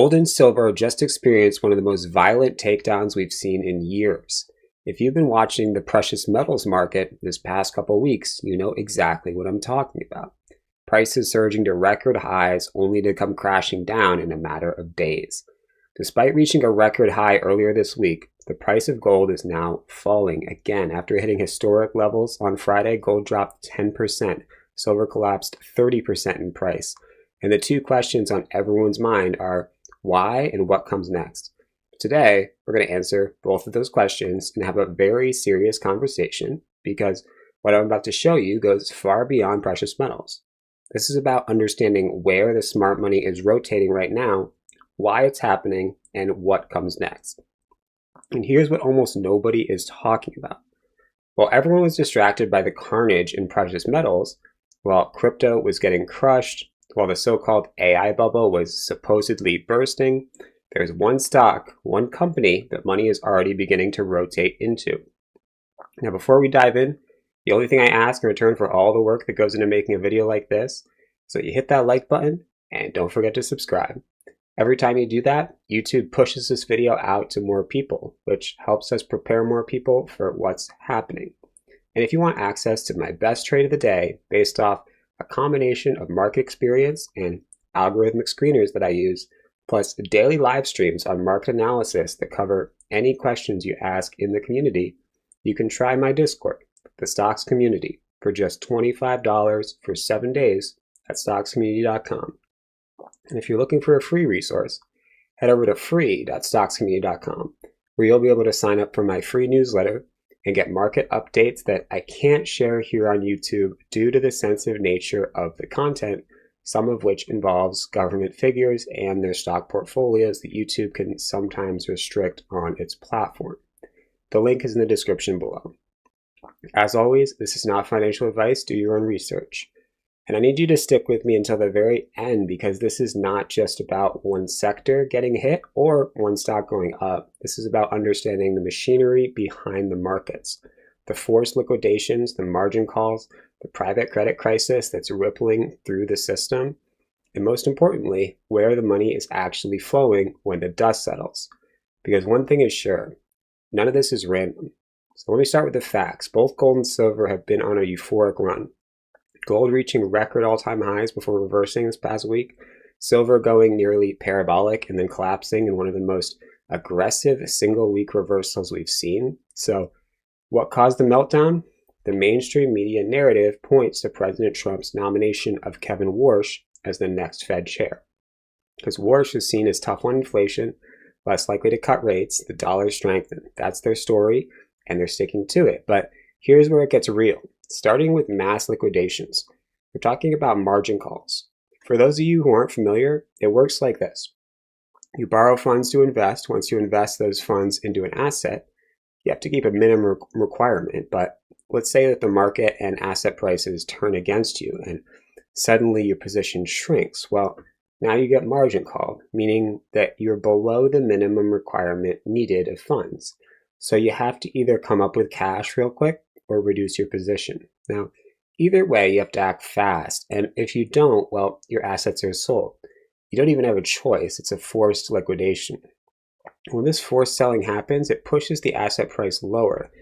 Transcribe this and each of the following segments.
Gold and silver just experienced one of the most violent takedowns we've seen in years. If you've been watching the precious metals market this past couple of weeks, you know exactly what I'm talking about. Prices surging to record highs only to come crashing down in a matter of days. Despite reaching a record high earlier this week, the price of gold is now falling again. After hitting historic levels on Friday, gold dropped 10%, silver collapsed 30% in price. And the two questions on everyone's mind are why and what comes next. Today, we're going to answer both of those questions and have a very serious conversation because what I'm about to show you goes far beyond precious metals. This is about understanding where the smart money is rotating right now, why it's happening, and what comes next. And here's what almost nobody is talking about. While everyone was distracted by the carnage in precious metals, while crypto was getting crushed, while the so-called AI bubble was supposedly bursting, there's one stock, one company that money is already beginning to rotate into. Now, before we dive in, the only thing I ask in return for all the work that goes into making a video like this is that you hit that like button and don't forget to subscribe. Every time you do that, YouTube pushes this video out to more people, which helps us prepare more people for what's happening. And if you want access to my best trade of the day based off a combination of market experience and algorithmic screeners that I use, plus daily live streams on market analysis that cover any questions you ask in the community, you can try my Discord, the Stocks Community, for just $25 for 7 days at stockscommunity.com. And if you're looking for a free resource, head over to free.stockscommunity.com, where you'll be able to sign up for my free newsletter and get market updates that I can't share here on YouTube due to the sensitive nature of the content, some of which involves government figures and their stock portfolios that YouTube can sometimes restrict on its platform. The link is in the description below. As always, this is not financial advice. Do your own research. And I need you to stick with me until the very end because this is not just about one sector getting hit or one stock going up. This is about understanding the machinery behind the markets, the forced liquidations, the margin calls, the private credit crisis that's rippling through the system, and most importantly, where the money is actually flowing when the dust settles. Because one thing is sure, none of this is random. So let me start with the facts. Both gold and silver have been on a euphoric run. Gold reaching record all-time highs before reversing this past week. Silver going nearly parabolic and then collapsing in one of the most aggressive single-week reversals we've seen. So what caused the meltdown? The mainstream media narrative points to President Trump's nomination of Kevin Warsh as the next Fed chair. Because Warsh is seen as tough on inflation, less likely to cut rates, the dollar strengthened. That's their story, and they're sticking to it. But here's where it gets real. Starting with mass liquidations, we're talking about margin calls. For those of you who aren't familiar, it works like this. You borrow funds to invest. Once you invest those funds into an asset, you have to keep a minimum requirement. But let's say that the market and asset prices turn against you and suddenly your position shrinks. Well, now you get margin called, meaning that you're below the minimum requirement needed of funds. So you have to either come up with cash real quick or reduce your position. Now, either way, you have to act fast. And if you don't, well, your assets are sold. You don't even have a choice. It's a forced liquidation. When this forced selling happens, it pushes the asset price lower.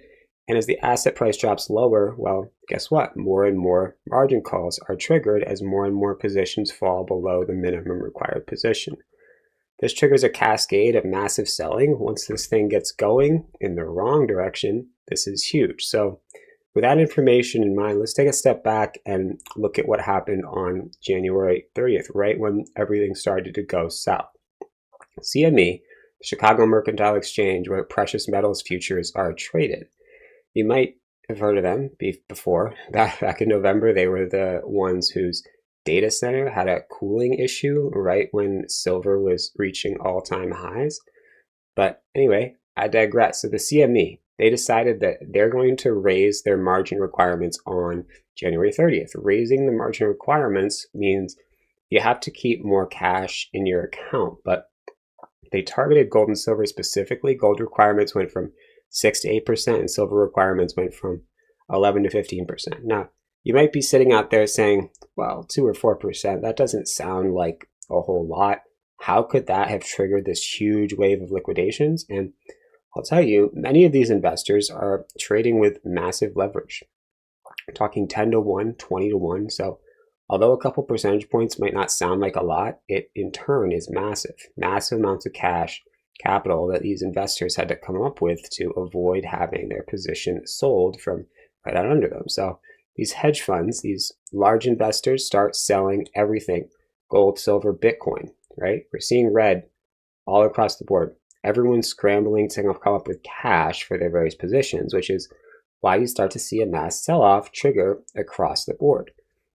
And as the asset price drops lower, well, guess what? More and more margin calls are triggered as more and more positions fall below the minimum required position. This triggers a cascade of massive selling. Once this thing gets going in the wrong direction, this is huge. So with that information in mind, let's take a step back and look at what happened on January 30th, right when everything started to go south. CME, the Chicago Mercantile Exchange, where precious metals futures are traded. You might have heard of them before. Back in November, they were the ones whose data center had a cooling issue right when silver was reaching all-time highs. But anyway, I digress. So the CME, they decided that they're going to raise their margin requirements on January 30th. Raising the margin requirements means you have to keep more cash in your account, but they targeted gold and silver specifically. Gold requirements went from 6 to 8%, and silver requirements went from 11 to 15%. Now, you might be sitting out there saying, well, 2 or 4%, that doesn't sound like a whole lot. How could that have triggered this huge wave of liquidations? And I'll tell you, many of these investors are trading with massive leverage. We're talking 10 to 1, 20 to 1. So although a couple percentage points might not sound like a lot, it in turn is massive, massive amounts of cash capital that these investors had to come up with to avoid having their position sold from right out under them. So these hedge funds, these large investors start selling everything, gold, silver, Bitcoin, right? We're seeing red all across the board. Everyone's scrambling to come up with cash for their various positions, which is why you start to see a mass sell-off trigger across the board.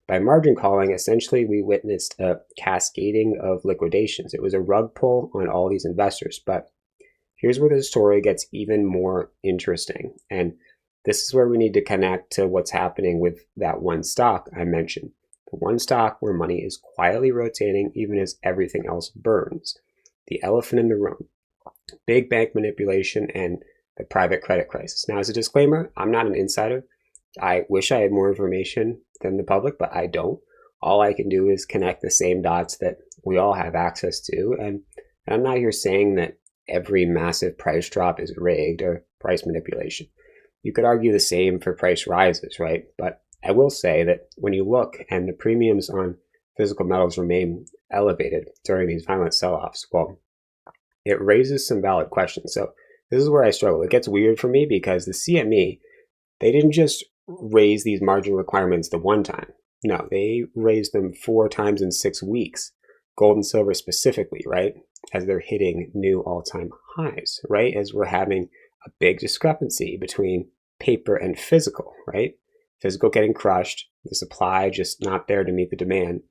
By margin calling, essentially, we witnessed a cascading of liquidations. It was a rug pull on all these investors. But here's where the story gets even more interesting. And this is where we need to connect to what's happening with that one stock I mentioned. The one stock where money is quietly rotating even as everything else burns. The elephant in the room. Big bank manipulation and the private credit crisis. Now, as a disclaimer, I'm not an insider. I wish I had more information than the public, but I don't. All I can do is connect the same dots that we all have access to. And I'm not here saying that every massive price drop is rigged or price manipulation. You could argue the same for price rises, right? But I will say that when you look and the premiums on physical metals remain elevated during these violent sell-offs, well, it raises some valid questions. So this is where I struggle. It gets weird for me because the CME, they didn't just raise these margin requirements the one time. No, they raised them 4 times in 6 weeks. Gold and silver specifically, right? As they're hitting new all-time highs, right? As we're having a big discrepancy between paper and physical, right? Physical getting crushed, the supply just not there to meet the demand.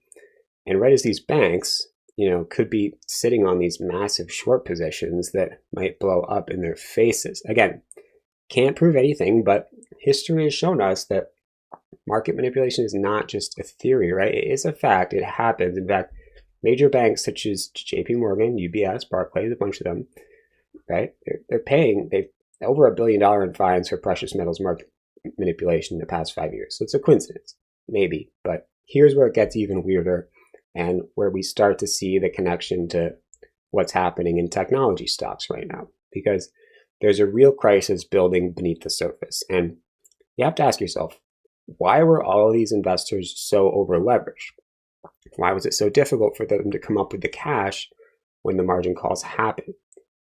And right as these banks, could be sitting on these massive short positions that might blow up in their faces. Again, can't prove anything, but history has shown us that market manipulation is not just a theory, right? It is a fact. It happens. In fact, major banks such as JP Morgan, UBS, Barclays, a bunch of them, right? They're paying over $1 billion in fines for precious metals market manipulation in the past 5 years. So it's a coincidence, maybe. But here's where it gets even weirder and where we start to see the connection to what's happening in technology stocks right now. Because there's a real crisis building beneath the surface. And you have to ask yourself, why were all of these investors so over leveraged? Why was it so difficult for them to come up with the cash when the margin calls happen?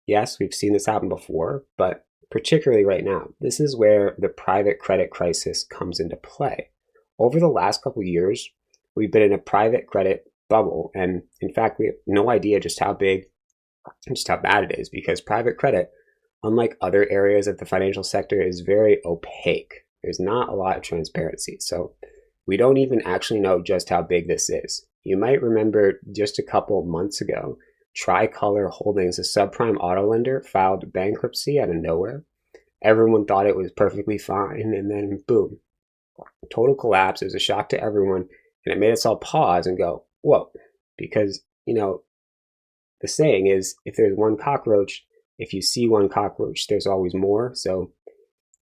Yes, we've seen this happen before, but particularly right now, this is where the private credit crisis comes into play. Over the last couple of years, we've been in a private credit bubble. And in fact, we have no idea just how big, just how bad it is, because private credit, unlike other areas of the financial sector, is very opaque. There's not a lot of transparency. So we don't even actually know just how big this is. You might remember just a couple months ago, Tricolor Holdings, a subprime auto lender, filed bankruptcy out of nowhere. Everyone thought it was perfectly fine, and then boom, total collapse. It was a shock to everyone, and it made us all pause and go, whoa, because, the saying is, if there's one cockroach, if you see one cockroach, there's always more. So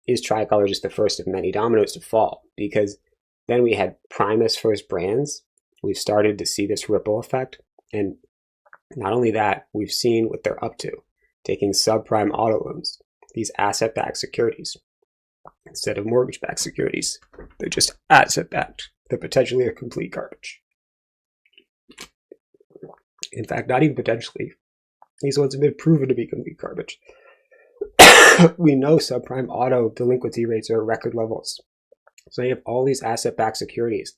is Tricolor just the first of many dominoes to fall? Because then we had Primus First Brands. We've started to see this ripple effect. And not only that, we've seen what they're up to, taking subprime auto loans, these asset-backed securities. Instead of mortgage-backed securities, they're just asset-backed. They're potentially a complete garbage. In fact, not even potentially. These ones have been proven to be complete garbage. We know subprime auto delinquency rates are at record levels. So you have all these asset-backed securities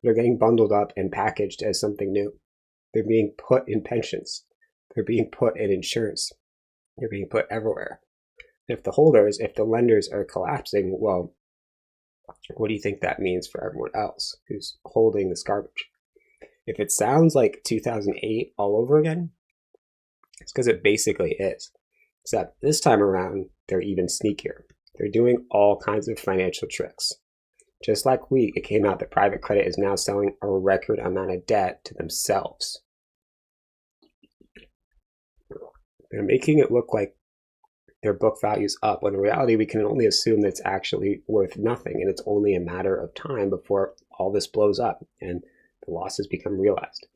that are getting bundled up and packaged as something new. They're being put in pensions. They're being put in insurance. They're being put everywhere. If the lenders are collapsing, well, what do you think that means for everyone else who's holding this garbage? If it sounds like 2008 all over again, it's because it basically is. Except this time around, they're even sneakier. They're doing all kinds of financial tricks. Just like it came out that private credit is now selling a record amount of debt to themselves. They're making it look like their book value's up, when in reality, we can only assume that it's actually worth nothing, and it's only a matter of time before all this blows up and the losses become realized.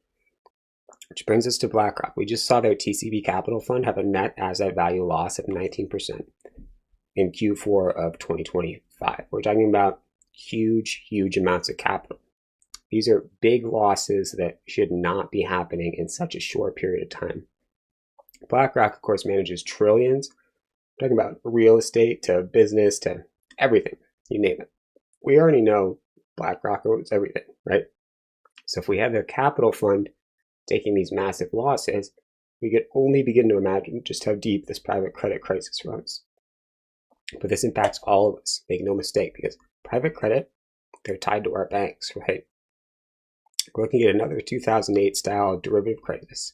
Which brings us to BlackRock. We just saw their TCB Capital Fund have a net asset value loss of 19% in Q4 of 2025. We're talking about huge amounts of capital. These are big losses that should not be happening in such a short period of time. BlackRock, of course, manages trillions. We're talking about real estate to business to everything, you name it. We already know BlackRock owns everything, right? So if we have their capital fund taking these massive losses, we could only begin to imagine just how deep this private credit crisis runs. But this impacts all of us, make no mistake, because private credit, they're tied to our banks, right? We're looking at another 2008 style derivative crisis.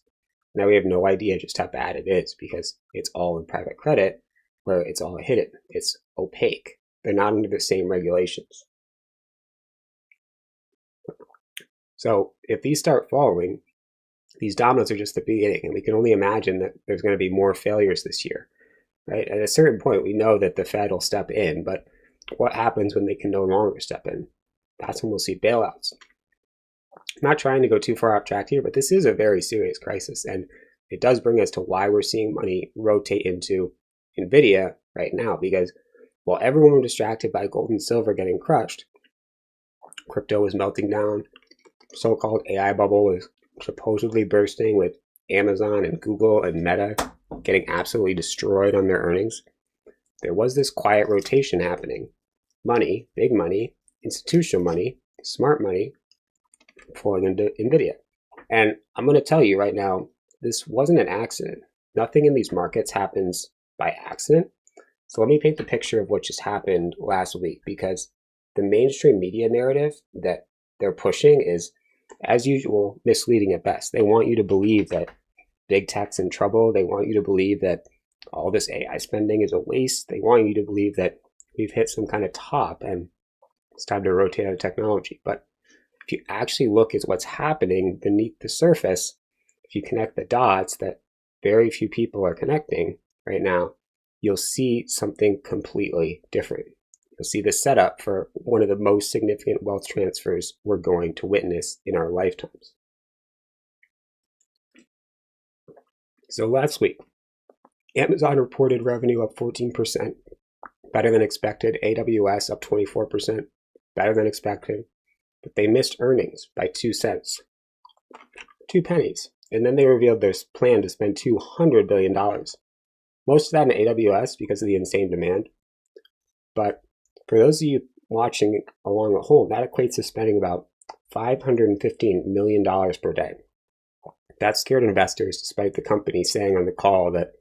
Now we have no idea just how bad it is because it's all in private credit where it's all hidden. It's opaque. They're not under the same regulations. So if these start falling, these dominoes are just the beginning, and we can only imagine that there's going to be more failures this year, right? At a certain point, we know that the Fed will step in, but what happens when they can no longer step in? That's when we'll see bailouts. I'm not trying to go too far off track here, but this is a very serious crisis, and it does bring us to why we're seeing money rotate into Nvidia right now, because while everyone was distracted by gold and silver getting crushed, crypto was melting down, so-called AI bubble was supposedly bursting with Amazon and Google and Meta getting absolutely destroyed on their earnings. There was this quiet rotation happening. Money, big money, institutional money, smart money, flowing into Nvidia. And I'm going to tell you right now, this wasn't an accident. Nothing in these markets happens by accident. So let me paint the picture of what just happened last week, because the mainstream media narrative that they're pushing is, as usual, misleading at best. They want you to believe that big tech's in trouble. They want you to believe that all this AI spending is a waste. They want you to believe that we've hit some kind of top and it's time to rotate out of technology. But if you actually look at what's happening beneath the surface, if you connect the dots that very few people are connecting right now, you'll see something completely different. You'll see the setup for one of the most significant wealth transfers we're going to witness in our lifetimes. So last week, Amazon reported revenue up 14%, better than expected. AWS up 24%, better than expected. But they missed earnings by 2 cents, 2 pennies. And then they revealed their plan to spend $200 billion. Most of that in AWS because of the insane demand. But for those of you watching along the whole, that equates to spending about $515 million per day. That scared investors, despite the company saying on the call that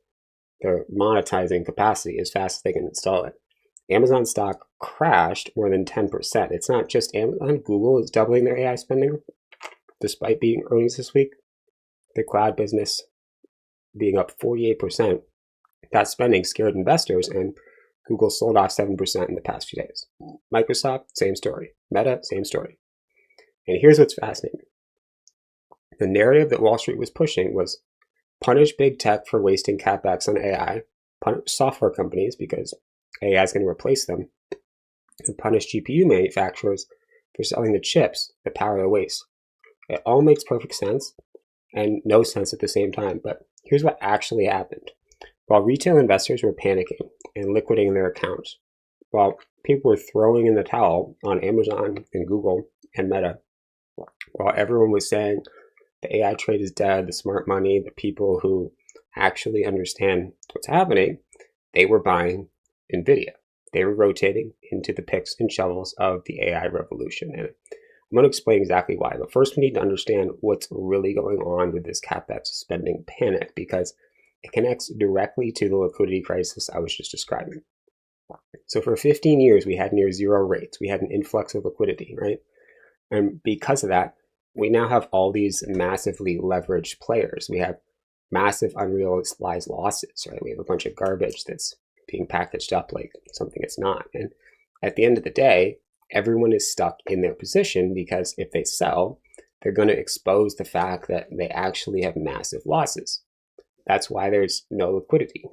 they're monetizing capacity as fast as they can install it. Amazon stock crashed more than 10%. It's not just Amazon. Google is doubling their AI spending despite beating earnings this week. The cloud business being up 48%. That spending scared investors, and Google sold off 7% in the past few days. Microsoft, same story. Meta, same story. And here's what's fascinating. The narrative that Wall Street was pushing was punish big tech for wasting capex on AI, punish software companies because AI is going to replace them, and punish GPU manufacturers for selling the chips that power the waste. It all makes perfect sense and no sense at the same time, but here's what actually happened. While retail investors were panicking and liquidating their accounts, while people were throwing in the towel on Amazon and Google and Meta, while everyone was saying the AI trade is dead, the smart money, the people who actually understand what's happening, they were buying Nvidia. They were rotating into the picks and shovels of the AI revolution. And I'm going to explain exactly why. But first, we need to understand what's really going on with this capex spending panic, because it connects directly to the liquidity crisis I was just describing. So for 15 years, we had near zero rates. We had an influx of liquidity, right? And because of that, we now have all these massively leveraged players. We have massive unrealized losses, right? We have a bunch of garbage that's being packaged up like something it's not. And at the end of the day, everyone is stuck in their position because if they sell, they're going to expose the fact that they actually have massive losses. That's why there's no liquidity.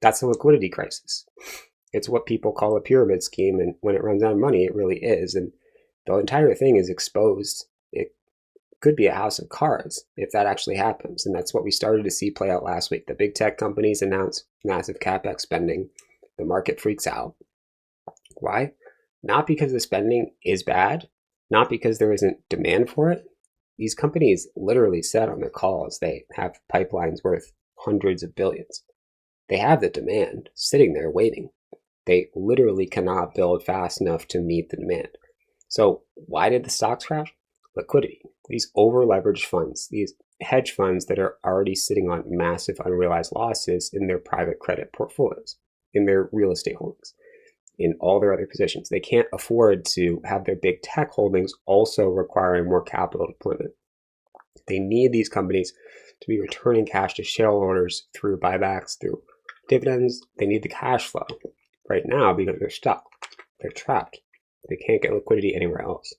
That's a liquidity crisis. It's what people call a pyramid scheme, and when it runs out of money, it really is. And The entire thing is exposed. It could be a house of cards if that actually happens. And that's what we started to see play out last week. The big tech companies announce massive capex spending. The market freaks out. Why? Not because the spending is bad, not because there isn't demand for it. These companies literally said on their calls they have pipelines worth hundreds of billions. They have the demand sitting there waiting. They literally cannot build fast enough to meet the demand. So why did the stocks crash? Liquidity. These over-leveraged funds, these hedge funds that are already sitting on massive unrealized losses in their private credit portfolios, in their real estate holdings, in all their other positions. They can't afford to have their big tech holdings also requiring more capital deployment. They need these companies to be returning cash to shareholders through buybacks, through dividends. They need the cash flow right now because they're stuck. They're trapped. They can't get liquidity anywhere else.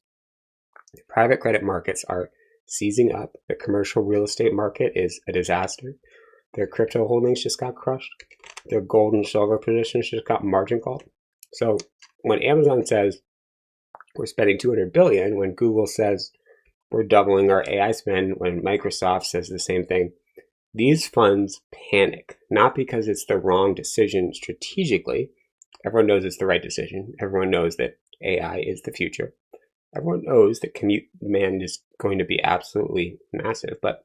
The private credit markets are seizing up. The commercial real estate market is a disaster. Their crypto holdings just got crushed. Their gold and silver positions just got margin called. So when Amazon says we're spending $200 billion, when Google says we're doubling our AI spend, when Microsoft says the same thing, these funds panic, not because it's the wrong decision strategically. Everyone knows it's the right decision. Everyone knows that AI is the future. Everyone knows that compute demand is going to be absolutely massive, but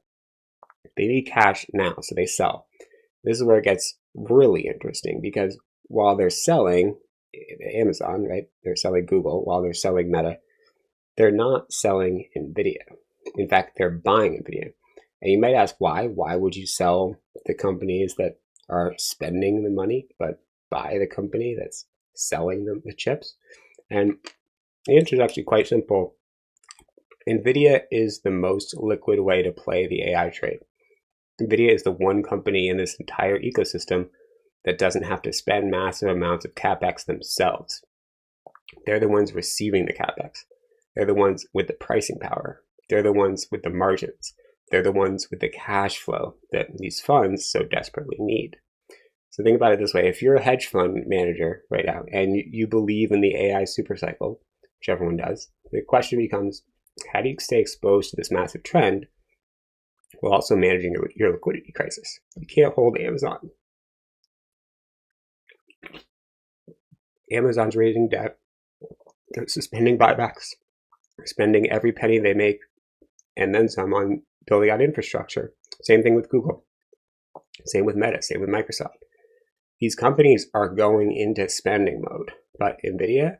they need cash now, so they sell. This is where it gets really interesting because while they're selling Amazon, right? They're selling Google, while they're selling Meta, they're not selling Nvidia. In fact, they're buying Nvidia. And you might ask why? Why would you sell the companies that are spending the money, but buy the company that's selling them the chips? And the answer is actually quite simple. Nvidia is the most liquid way to play the AI trade. Nvidia is the one company in this entire ecosystem that doesn't have to spend massive amounts of capex themselves. They're the ones receiving the capex. They're the ones with the pricing power. They're the ones with the margins. They're the ones with the cash flow that these funds so desperately need. So think about it this way. If you're a hedge fund manager right now and you believe in the AI supercycle, which everyone does, the question becomes, how do you stay exposed to this massive trend while also managing your liquidity crisis? You can't hold Amazon. Amazon's raising debt. They're suspending buybacks. They're spending every penny they make and then some on building out infrastructure. Same thing with Google. Same with Meta. Same with Microsoft. These companies are going into spending mode, but Nvidia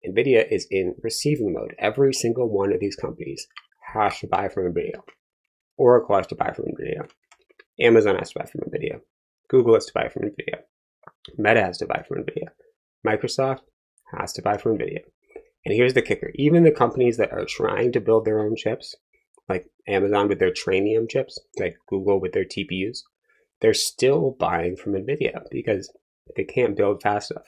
is in receiving mode. Every single one of these companies has to buy from Nvidia. Oracle has to buy from Nvidia. Amazon has to buy from Nvidia. Google has to buy from Nvidia. Meta has to buy from Nvidia. Microsoft has to buy from Nvidia. And here's the kicker. Even the companies that are trying to build their own chips, like Amazon with their Trainium chips, like Google with their TPUs, they're still buying from Nvidia because they can't build fast enough.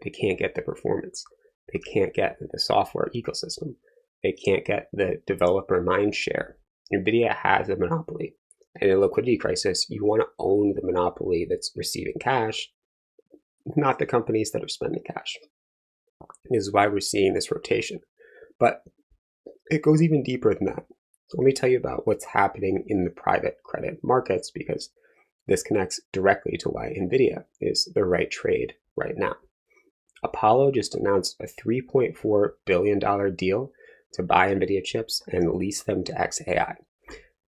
They can't get the performance. They can't get the software ecosystem. They can't get the developer mind share. Nvidia has a monopoly. And in a liquidity crisis, you want to own the monopoly that's receiving cash, not the companies that are spending cash. This is why we're seeing this rotation. But it goes even deeper than that. So let me tell you about what's happening in the private credit markets, because this connects directly to why Nvidia is the right trade right now. Apollo just announced a $3.4 billion deal to buy Nvidia chips and lease them to xAI.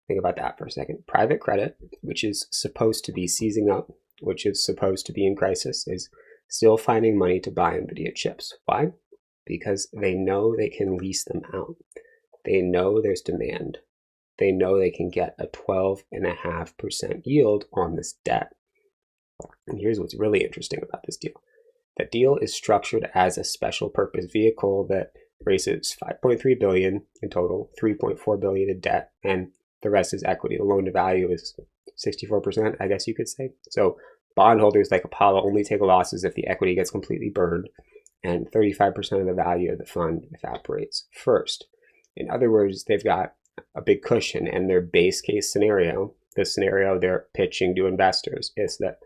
Think about that for a second. Private credit, which is supposed to be seizing up, which is supposed to be in crisis, is still finding money to buy Nvidia chips. Why? Because they know they can lease them out. They know there's demand. They know they can get a 12.5% yield on this debt. And here's what's really interesting about this deal. That deal is structured as a special purpose vehicle that raises $5.3 billion in total, $3.4 billion in debt, and the rest is equity. The loan to value is 64%, I guess you could say. So bondholders like Apollo only take losses if the equity gets completely burned, and 35% of the value of the fund evaporates first. In other words, they've got a big cushion, and their base case scenario, the scenario they're pitching to investors, is that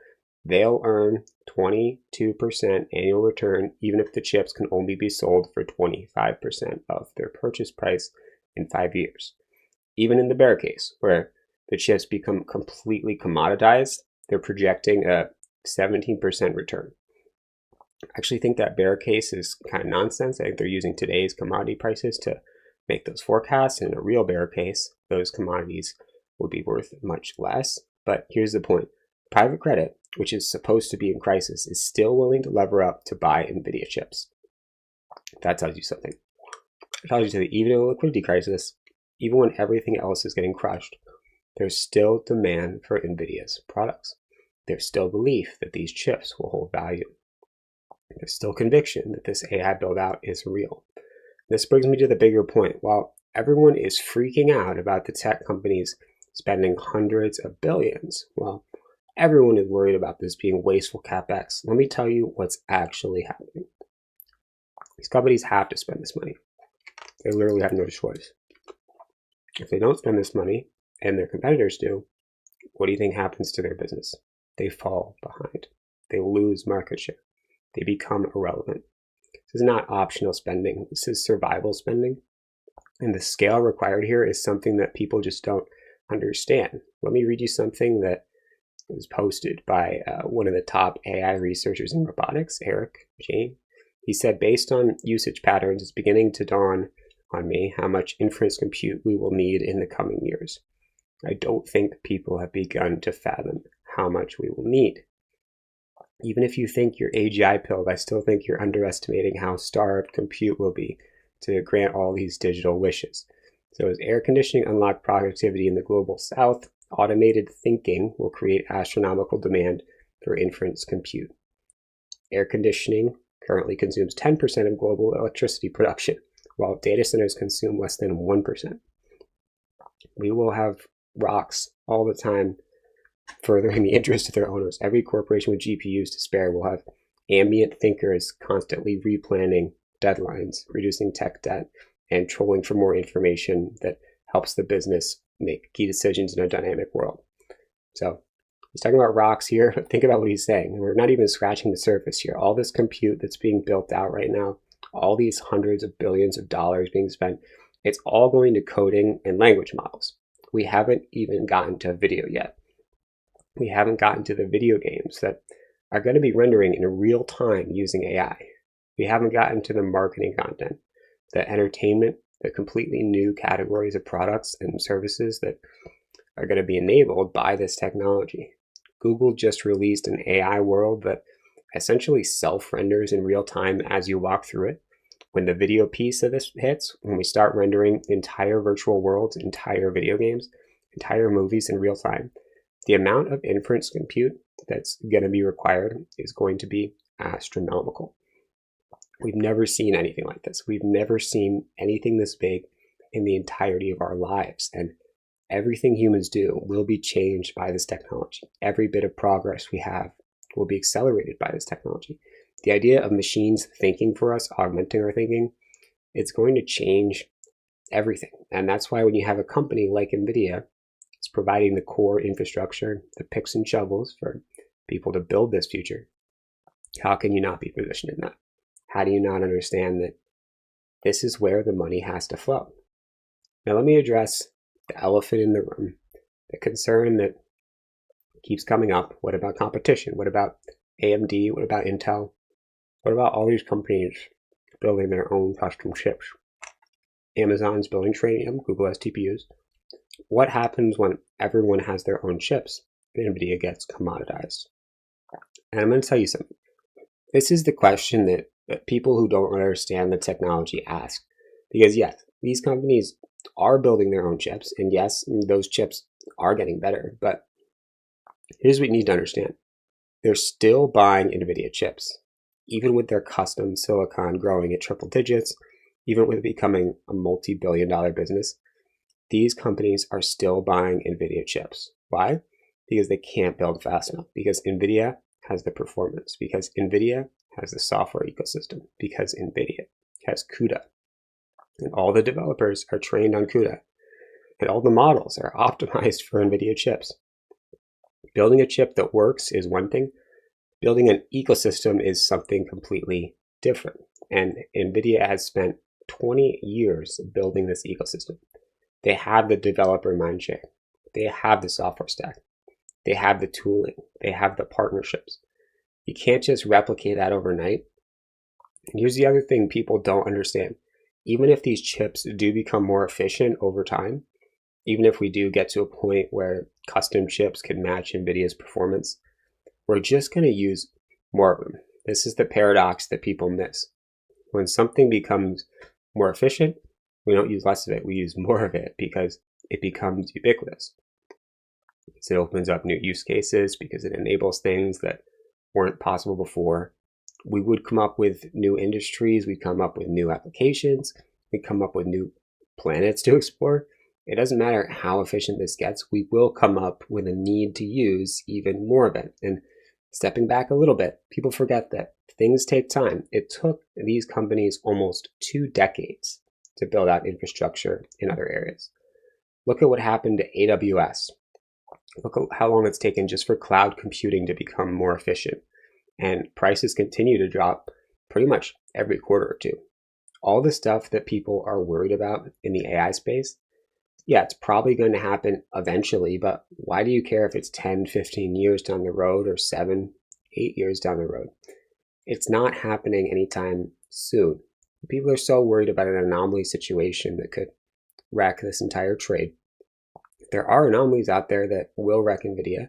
They'll earn 22% annual return even if the chips can only be sold for 25% of their purchase price in 5 years. Even in the bear case, where the chips become completely commoditized, they're projecting a 17% return. I actually think that bear case is kind of nonsense. I think they're using today's commodity prices to make those forecasts. And in a real bear case, those commodities would be worth much less. But here's the point. Private credit, which is supposed to be in crisis, is still willing to lever up to buy Nvidia chips. That tells you something. It tells you that even in a liquidity crisis, even when everything else is getting crushed, there's still demand for Nvidia's products. There's still belief that these chips will hold value. There's still conviction that this AI build-out is real. This brings me to the bigger point. While everyone is freaking out about the tech companies spending hundreds of billions, well, everyone is worried about this being wasteful capex. Let me tell you what's actually happening. These companies have to spend this money. They literally have no choice. If they don't spend this money, and their competitors do, what do you think happens to their business? They fall behind. They lose market share. They become irrelevant. This is not optional spending. This is survival spending. And the scale required here is something that people just don't understand. Let me read you something that was posted by one of the top AI researchers in robotics, Eric Jane. He said, based on usage patterns, it's beginning to dawn on me how much inference compute we will need in the coming years. I don't think people have begun to fathom how much we will need. Even if you think you're AGI pilled, I still think you're underestimating how starved compute will be to grant all these digital wishes. So as air conditioning unlocks productivity in the global south, automated thinking will create astronomical demand for inference compute. Air conditioning currently consumes 10% of global electricity production, while data centers consume less than 1%. We will have rocks all the time furthering the interest of their owners. Every corporation with GPUs to spare will have ambient thinkers constantly replanning deadlines, reducing tech debt, and trolling for more information that helps the business make key decisions in a dynamic world. So he's talking about rocks here, but think about what he's saying. We're not even scratching the surface here. All this compute that's being built out right now, all these hundreds of billions of dollars being spent, it's all going to coding and language models. We haven't even gotten to video yet. We haven't gotten to the video games that are going to be rendering in real time using AI. We haven't gotten to the marketing content, the entertainment, the completely new categories of products and services that are going to be enabled by this technology. Google just released an AI world that essentially self-renders in real time as you walk through it. When the video piece of this hits, when we start rendering entire virtual worlds, entire video games, entire movies in real time, the amount of inference compute that's going to be required is going to be astronomical. We've never seen anything like this. We've never seen anything this big in the entirety of our lives. And everything humans do will be changed by this technology. Every bit of progress we have will be accelerated by this technology. The idea of machines thinking for us, augmenting our thinking, it's going to change everything. And that's why when you have a company like Nvidia, it's providing the core infrastructure, the picks and shovels for people to build this future. How can you not be positioned in that? How do you not understand that this is where the money has to flow? Now let me address the elephant in the room, the concern that keeps coming up. What about competition? What about AMD? What about Intel? What about all these companies building their own custom chips? Amazon's building Trainium, Google has TPUs. What happens when everyone has their own chips and Nvidia gets commoditized? And I'm going to tell you something. This is the question that people who don't understand the technology ask. Because yes, these companies are building their own chips, and yes, those chips are getting better, but here's what you need to understand. They're still buying Nvidia chips, even with their custom silicon growing at triple digits, even with it becoming a multi-billion-dollar business. These companies are still buying Nvidia chips. Why? Because they can't build fast enough, because Nvidia has the performance, because Nvidia has the software ecosystem, because Nvidia has CUDA. And all the developers are trained on CUDA. And all the models are optimized for Nvidia chips. Building a chip that works is one thing. Building an ecosystem is something completely different. And Nvidia has spent 20 years building this ecosystem. They have the developer mindshare. They have the software stack. They have the tooling. They have the partnerships. You can't just replicate that overnight. And here's the other thing people don't understand. Even if these chips do become more efficient over time, even if we do get to a point where custom chips can match NVIDIA's performance, we're just going to use more of them. This is the paradox that people miss. When something becomes more efficient, we don't use less of it, we use more of it because it becomes ubiquitous. It opens up new use cases because it enables things that weren't possible before. We would come up with new industries, we'd come up with new applications, we'd come up with new planets to explore. It doesn't matter how efficient this gets, we will come up with a need to use even more of it. And stepping back a little bit, people forget that things take time. It took these companies almost 2 decades to build out infrastructure in other areas. Look at what happened to AWS. Look at how long it's taken just for cloud computing to become more efficient. And prices continue to drop pretty much every quarter or two. All the stuff that people are worried about in the AI space, yeah, it's probably going to happen eventually, but why do you care if it's 10, 15 years down the road or 7, 8 years down the road? It's not happening anytime soon. People are so worried about an anomaly situation that could wreck this entire trade. There are anomalies out there that will wreck NVIDIA.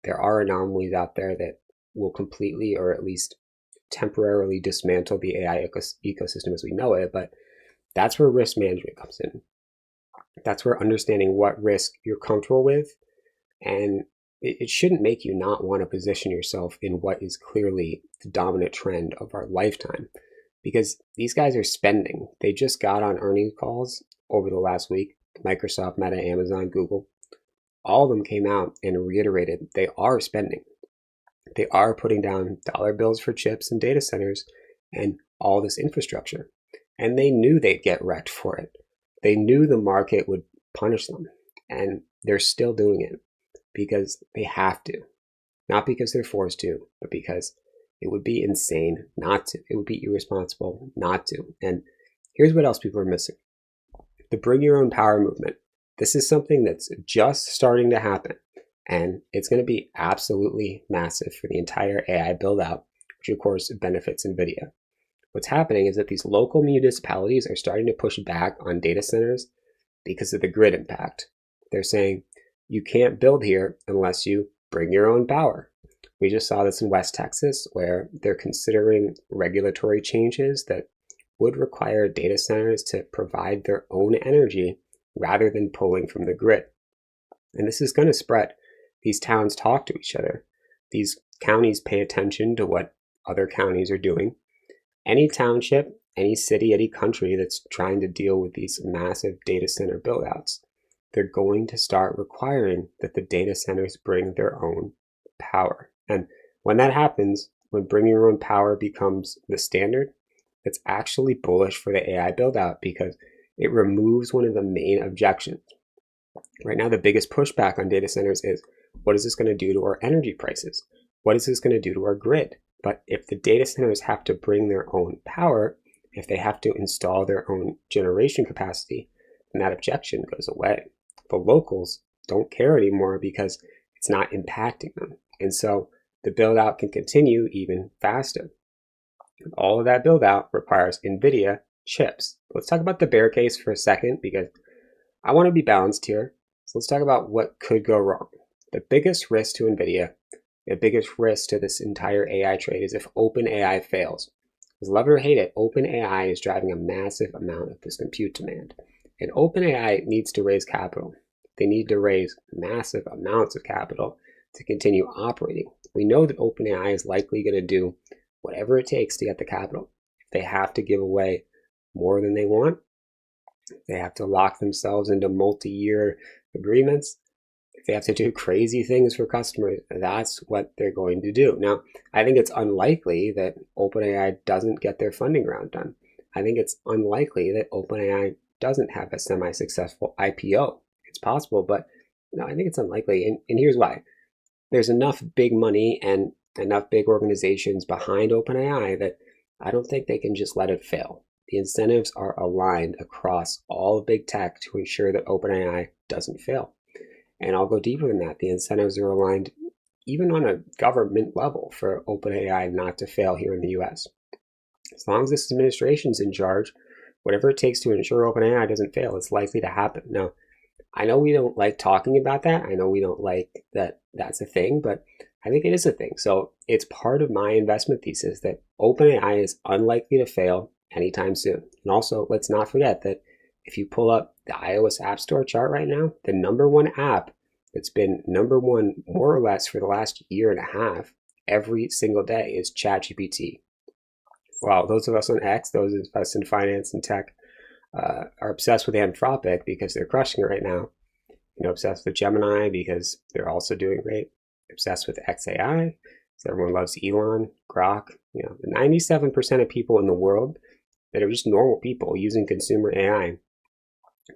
There are anomalies out there that will completely or at least temporarily dismantle the AI ecosystem as we know it, but that's where risk management comes in. That's where understanding what risk you're comfortable with, and it shouldn't make you not want to position yourself in what is clearly the dominant trend of our lifetime, because these guys are spending. They just got on earnings calls over the last week. Microsoft, Meta, Amazon, Google, all of them came out and reiterated they are spending. They are putting down dollar bills for chips and data centers and all this infrastructure. And they knew they'd get wrecked for it. They knew the market would punish them. And they're still doing it because they have to. Not because they're forced to, but because it would be insane not to. It would be irresponsible not to. And here's what else people are missing. The bring your own power movement. This is something that's just starting to happen. And it's going to be absolutely massive for the entire AI build out, which of course benefits NVIDIA. What's happening is that these local municipalities are starting to push back on data centers because of the grid impact. They're saying, you can't build here unless you bring your own power. We just saw this in West Texas, where they're considering regulatory changes that would require data centers to provide their own energy rather than pulling from the grid. And this is going to spread. These towns talk to each other. These counties pay attention to what other counties are doing. Any township, any city, any country that's trying to deal with these massive data center buildouts, they're going to start requiring that the data centers bring their own power. And when that happens, when bringing your own power becomes the standard, it's actually bullish for the AI buildout because it removes one of the main objections. Right now, the biggest pushback on data centers is, what is this going to do to our energy prices? What is this going to do to our grid? But if the data centers have to bring their own power, if they have to install their own generation capacity, then that objection goes away. The locals don't care anymore because it's not impacting them. And so the build out can continue even faster. All of that build out requires NVIDIA chips. Let's talk about the bear case for a second because I want to be balanced here. So let's talk about what could go wrong. The biggest risk to NVIDIA, the biggest risk to this entire AI trade is if OpenAI fails. Because love it or hate it, OpenAI is driving a massive amount of this compute demand. And OpenAI needs to raise capital. They need to raise massive amounts of capital to continue operating. We know that OpenAI is likely going to do whatever it takes to get the capital. If they have to give away more than they want, they have to lock themselves into multi-year agreements, if they have to do crazy things for customers, that's what they're going to do. Now, I think it's unlikely that OpenAI doesn't get their funding round done. I think it's unlikely that OpenAI doesn't have a semi-successful IPO. It's possible, but I think it's unlikely. And here's why. There's enough big money and enough big organizations behind OpenAI that I don't think they can just let it fail. The incentives are aligned across all of big tech to ensure that OpenAI doesn't fail. And I'll go deeper than that. The incentives are aligned even on a government level for OpenAI not to fail here in the US. As long as this administration's in charge, whatever it takes to ensure OpenAI doesn't fail, it's likely to happen. Now, I know we don't like talking about that. I know we don't like that that's a thing, but I think it is a thing. So it's part of my investment thesis that OpenAI is unlikely to fail anytime soon. And also, let's not forget that if you pull up the iOS App Store chart right now, the number one app that's been number one more or less for the last year and a half every single day is ChatGPT. Well, those of us on X, those of us in finance and tech, are obsessed with Anthropic because they're crushing it right now. Obsessed with Gemini because they're also doing great. Obsessed with XAI, so everyone loves Elon, Grok. 97% of people in the world that are just normal people using consumer AI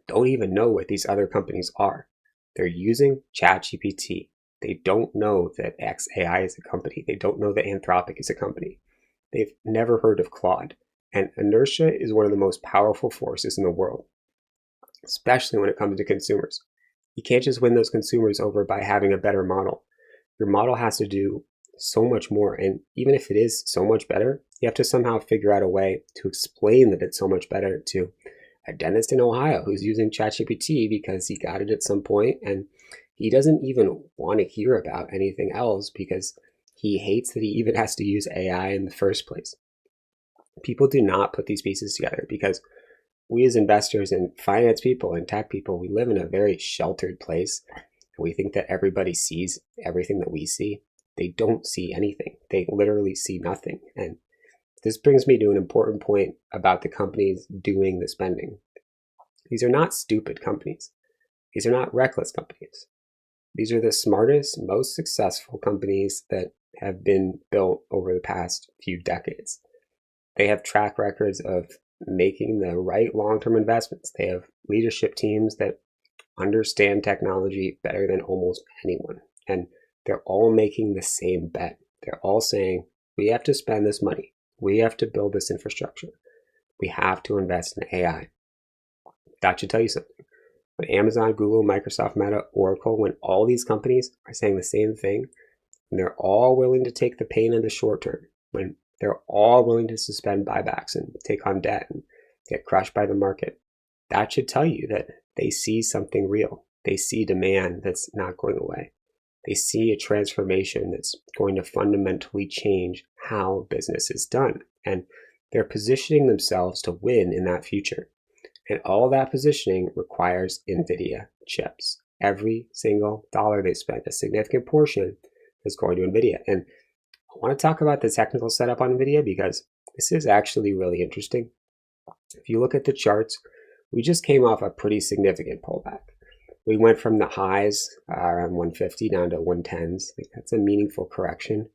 don't even know what these other companies are. They're using ChatGPT. They don't know that XAI is a company. They don't know that Anthropic is a company. They've never heard of Claude. And inertia is one of the most powerful forces in the world, especially when it comes to consumers. You can't just win those consumers over by having a better model. Your model has to do so much more. And even if it is so much better, you have to somehow figure out a way to explain that it's so much better to a dentist in Ohio who's using ChatGPT because he got it at some point and he doesn't even want to hear about anything else because he hates that he even has to use AI in the first place. People do not put these pieces together because we as investors and finance people and tech people, we live in a very sheltered place. We think that everybody sees everything that we see. They don't see anything. They literally see nothing. And this brings me to an important point about the companies doing the spending. These are not stupid companies. These are not reckless companies. These are the smartest, most successful companies that have been built over the past few decades. They have track records of making the right long-term investments. They have leadership teams that understand technology better than almost anyone. And they're all making the same bet. They're all saying, we have to spend this money. We have to build this infrastructure. We have to invest in AI. That should tell you something. When Amazon, Google, Microsoft, Meta, Oracle, when all these companies are saying the same thing, and they're all willing to take the pain in the short term, when they're all willing to suspend buybacks and take on debt and get crushed by the market, that should tell you that they see something real. They see demand that's not going away. They see a transformation that's going to fundamentally change how business is done. And they're positioning themselves to win in that future. And all that positioning requires Nvidia chips. Every single dollar they spend, a significant portion is going to Nvidia. And I want to talk about the technical setup on Nvidia because this is actually really interesting. If you look at the charts, we just came off a pretty significant pullback. We went from the highs around 150 down to 110s. I think that's a meaningful correction.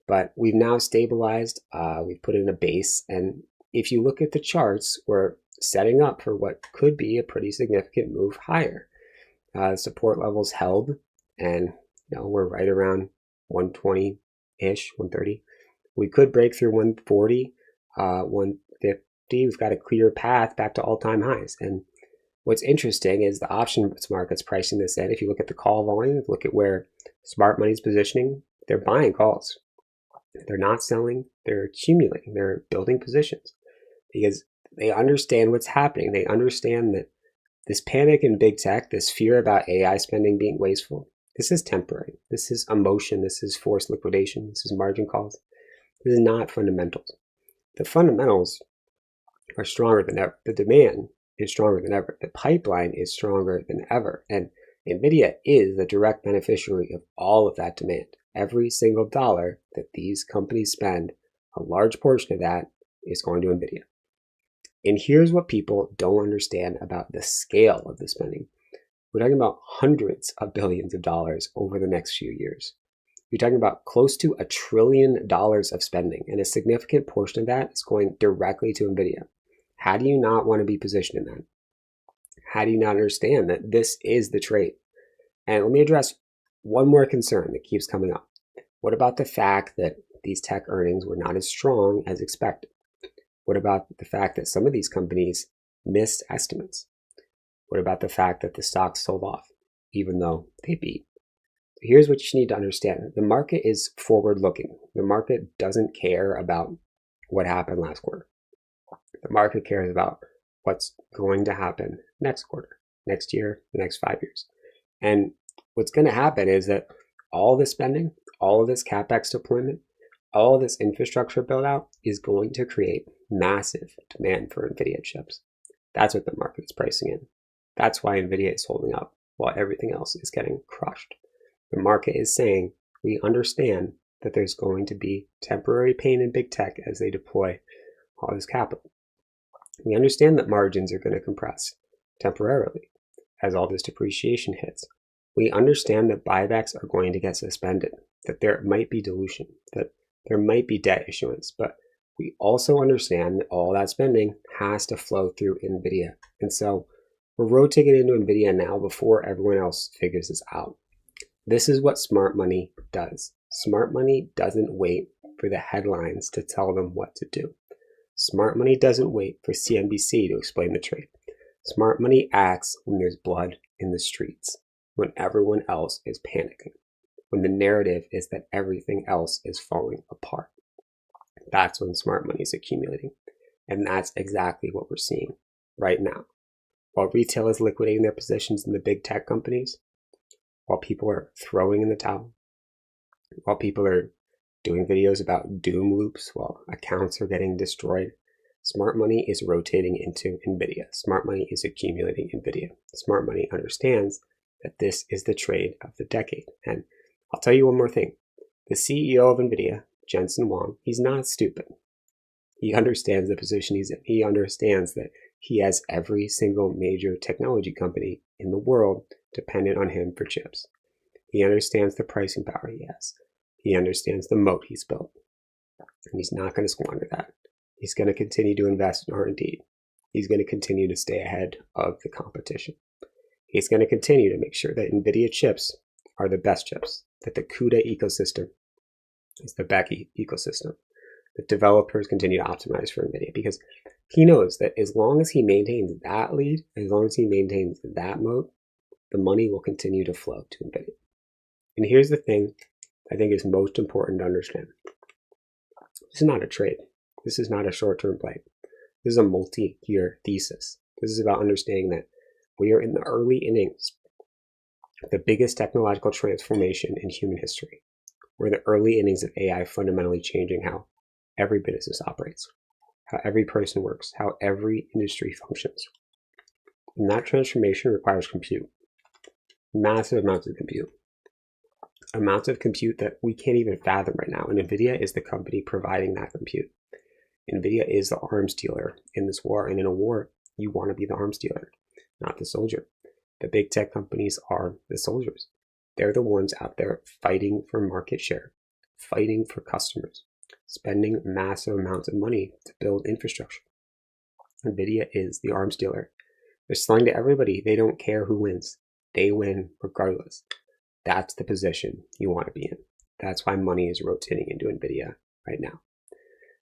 But we've now stabilized. We've put in a base. And if you look at the charts, we're setting up for what could be a pretty significant move higher. Support levels held, and we're right around 120-ish, 130. We could break through 140, 150. We've got a clear path back to all-time highs. And what's interesting is the options market's pricing this in. If you look at the call volume, look at where smart money's positioning, they're buying calls. They're not selling, they're accumulating, they're building positions because they understand what's happening. They understand that this panic in big tech, this fear about AI spending being wasteful, this is temporary. This is emotion. This is forced liquidation. This is margin calls. This is not fundamentals. The fundamentals are stronger than ever. The demand is stronger than ever. The pipeline is stronger than ever. And Nvidia is the direct beneficiary of all of that demand. Every single dollar that these companies spend, a large portion of that is going to Nvidia. And here's what people don't understand about the scale of the spending. We're talking about hundreds of billions of dollars over the next few years. You're talking about close to $1 trillion of spending, and a significant portion of that is going directly to Nvidia. How do you not want to be positioned in that? How do you not understand that this is the trade? And let me address one more concern that keeps coming up. What about the fact that these tech earnings were not as strong as expected? What about the fact that some of these companies missed estimates? What about the fact that the stocks sold off, even though they beat? Here's what you need to understand. The market is forward-looking. The market doesn't care about what happened last quarter. The market cares about what's going to happen next quarter, next year, the next 5 years. And what's going to happen is that all this spending, all of this capex deployment, all of this infrastructure build out is going to create massive demand for Nvidia chips. That's what the market is pricing in. That's why Nvidia is holding up while everything else is getting crushed. The market is saying, we understand that there's going to be temporary pain in big tech as they deploy all this capital. We understand that margins are going to compress temporarily as all this depreciation hits. We understand that buybacks are going to get suspended, that there might be dilution, that there might be debt issuance, but we also understand that all that spending has to flow through Nvidia. And so we're rotating into Nvidia now before everyone else figures this out. This is what smart money does. Smart money doesn't wait for the headlines to tell them what to do. Smart money doesn't wait for CNBC to explain the trade. Smart money acts when there's blood in the streets, when everyone else is panicking, when the narrative is that everything else is falling apart. That's when smart money is accumulating. And that's exactly what we're seeing right now. While retail is liquidating their positions in the big tech companies, while people are throwing in the towel, while people are doing videos about doom loops, while accounts are getting destroyed, smart money is rotating into Nvidia. Smart money is accumulating Nvidia. Smart money understands that this is the trade of the decade. And I'll tell you one more thing. The CEO of Nvidia, Jensen Huang, he's not stupid. He understands the position he's in. He understands that he has every single major technology company in the world dependent on him for chips. He understands the pricing power he has. He understands the moat he's built. And he's not going to squander that. He's going to continue to invest in R&D. He's going to continue to stay ahead of the competition. He's going to continue to make sure that Nvidia chips are the best chips, that the CUDA ecosystem is the Becky ecosystem, that developers continue to optimize for Nvidia, because he knows that as long as he maintains that lead, as long as he maintains that moat, the money will continue to flow to Nvidia. And here's the thing I think is most important to understand. This is not a trade. This is not a short-term play. This is a multi-year thesis. This is about understanding that we are in the early innings of the biggest technological transformation in human history. We're in the early innings of AI fundamentally changing how every business operates, how every person works, how every industry functions. And that transformation requires compute, massive amounts of compute, amounts of compute that we can't even fathom right now. And Nvidia is the company providing that compute. Nvidia is the arms dealer in this war. And in a war, you want to be the arms dealer, not the soldier. The big tech companies are the soldiers. They're the ones out there fighting for market share, fighting for customers, spending massive amounts of money to build infrastructure. Nvidia is the arms dealer. They're selling to everybody. They don't care who wins. They win regardless. That's the position you want to be in. That's why money is rotating into Nvidia right now.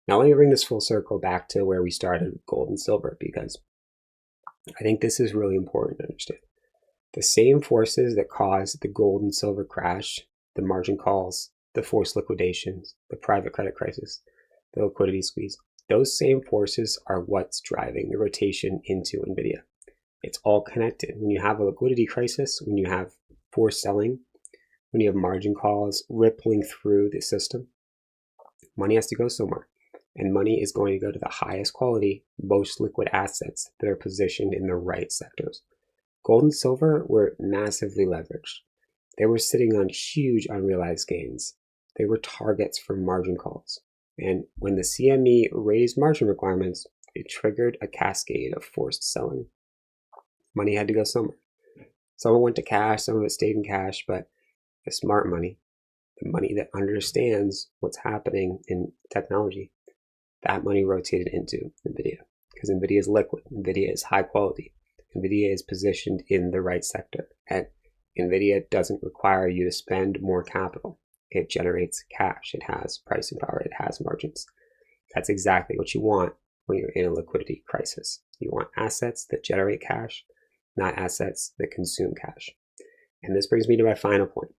Now let me bring this full circle back to where we started with gold and silver, because I think this is really important to understand. The same forces that caused the gold and silver crash, the margin calls, the forced liquidations, the private credit crisis, the liquidity squeeze, those same forces are what's driving the rotation into Nvidia. It's all connected. When you have a liquidity crisis, when you have forced selling, when you have margin calls rippling through the system, money has to go somewhere. And money is going to go to the highest quality, most liquid assets that are positioned in the right sectors. Gold and silver were massively leveraged. They were sitting on huge unrealized gains. They were targets for margin calls. And when the CME raised margin requirements, it triggered a cascade of forced selling. Money had to go somewhere. Some of it went to cash, some of it stayed in cash, but the smart money, the money that understands what's happening in technology, that money rotated into Nvidia, because Nvidia is liquid, Nvidia is high quality, Nvidia is positioned in the right sector, and Nvidia doesn't require you to spend more capital. It generates cash. It has pricing power. It has margins. That's exactly what you want when you're in a liquidity crisis. You want assets that generate cash, not assets that consume cash. And this brings me to my final point.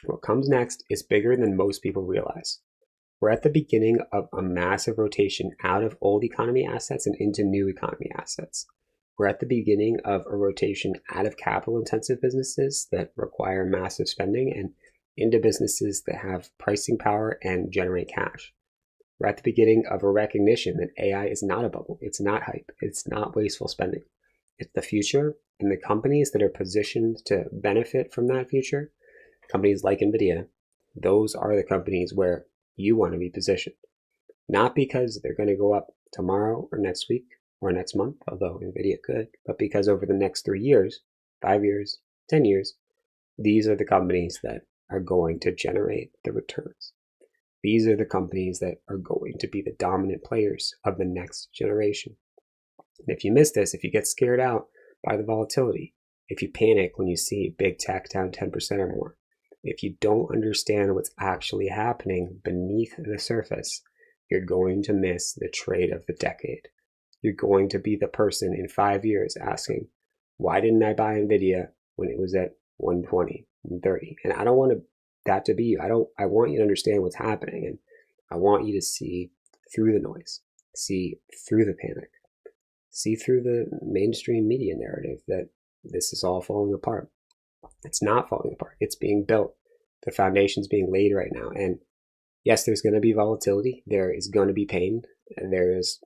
What comes next is bigger than most people realize. We're at the beginning of a massive rotation out of old economy assets and into new economy assets. We're at the beginning of a rotation out of capital-intensive businesses that require massive spending and into businesses that have pricing power and generate cash. We're at the beginning of a recognition that AI is not a bubble. It's not hype. It's not wasteful spending. It's the future, and the companies that are positioned to benefit from that future, companies like Nvidia, those are the companies where you want to be positioned. Not because they're going to go up tomorrow or next week or next month, although Nvidia could, but because over the next 3 years, 5 years, 10 years, these are the companies that are going to generate the returns. These are the companies that are going to be the dominant players of the next generation. And if you miss this, if you get scared out by the volatility, if you panic when you see big tech down 10% or more, if you don't understand what's actually happening beneath the surface, you're going to miss the trade of the decade. You're going to be the person in 5 years asking, why didn't I buy Nvidia when it was at 120, 130? And I don't want that to be you. I want you to understand what's happening, and I want you to see through the noise, see through the panic, see through the mainstream media narrative that this is all falling apart. It's not falling apart. It's being built. The foundation's being laid right now. And yes, there's going to be volatility. There is going to be pain. And there is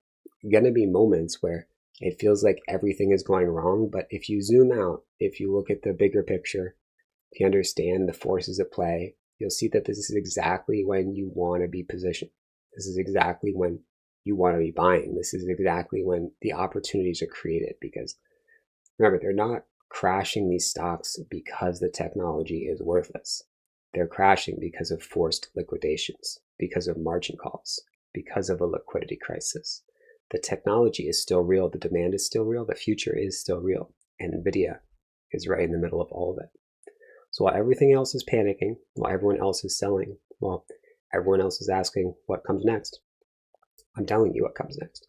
going to be moments where it feels like everything is going wrong. But if you zoom out, if you look at the bigger picture, if you understand the forces at play, you'll see that this is exactly when you want to be positioned. This is exactly when you want to be buying. This is exactly when the opportunities are created. Because remember, they're not crashing these stocks because the technology is worthless. They're crashing because of forced liquidations, because of margin calls, because of a liquidity crisis. The technology is still real. The demand is still real. The future is still real. And Nvidia is right in the middle of all of it. So while everything else is panicking, while everyone else is selling, while everyone else is asking what comes next, I'm telling you what comes next.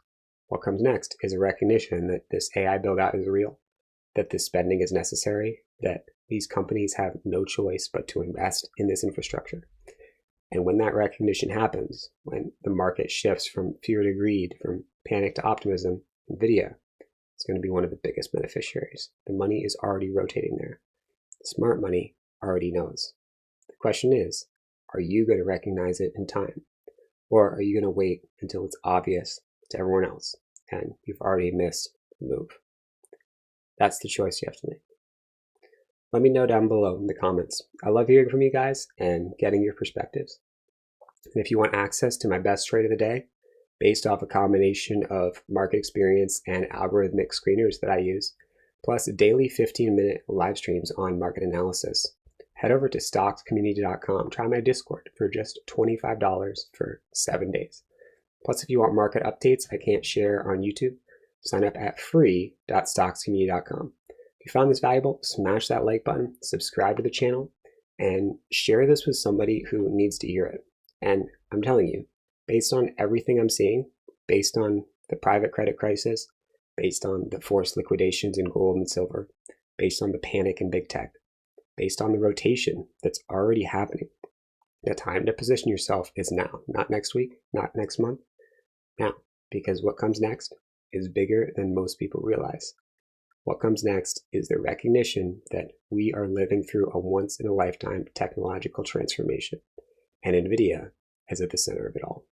What comes next is a recognition that this AI build out is real, that this spending is necessary, that these companies have no choice but to invest in this infrastructure. And when that recognition happens, when the market shifts from fear to greed, from panic to optimism, Nvidia is going to be one of the biggest beneficiaries. The money is already rotating there. Smart money already knows. The question is, are you going to recognize it in time? Or are you going to wait until it's obvious to everyone else and you've already missed the move? That's the choice you have to make. Let me know down below in the comments. I love hearing from you guys and getting your perspectives. And if you want access to my best trade of the day, based off a combination of market experience and algorithmic screeners that I use, plus daily 15-minute live streams on market analysis, head over to stockscommunity.com. Try my Discord for just $25 for 7 days. Plus, if you want market updates I can't share on YouTube, sign up at free.stockscommunity.com. If you found this valuable, smash that like button, subscribe to the channel, and share this with somebody who needs to hear it. And I'm telling you, based on everything I'm seeing, based on the private credit crisis, based on the forced liquidations in gold and silver, based on the panic in big tech, based on the rotation that's already happening, the time to position yourself is now, not next week, not next month, now, because what comes next is bigger than most people realize. What comes next is the recognition that we are living through a once-in-a-lifetime technological transformation, and Nvidia is at the center of it all.